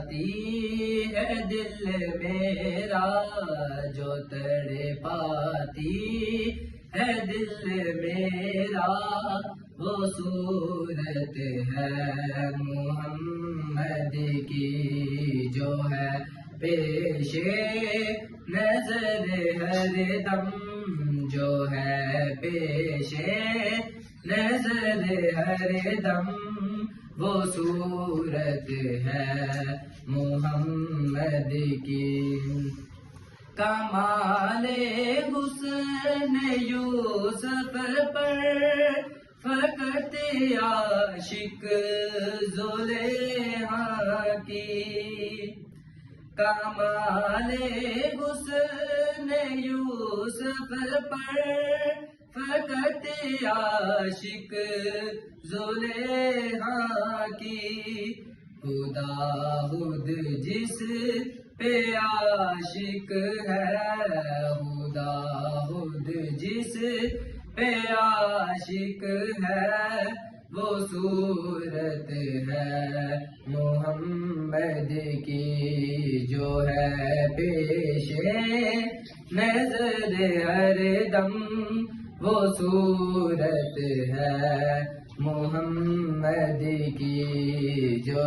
پاتی ہے دل میرا، جو تڑپاتی ہے دل میرا، وہ صورت ہے محمد کی جو ہے پیش نظر ہر دم، جو ہے پیش نظر ہر دم، وہ صورت ہے محمد کی۔ کمال حسن یوسف پر فقط عاشق زلیخا کی، کمال حسن یوسف پر فقط عاشق زلیخا کی، خدا خود جس پہ عاشق ہے، خدا خود جس پہ عاشق ہے، وہ صورت ہے محمد کی جو ہے پیش نظر ہر دم، وہ صورت ہے محمد کی جو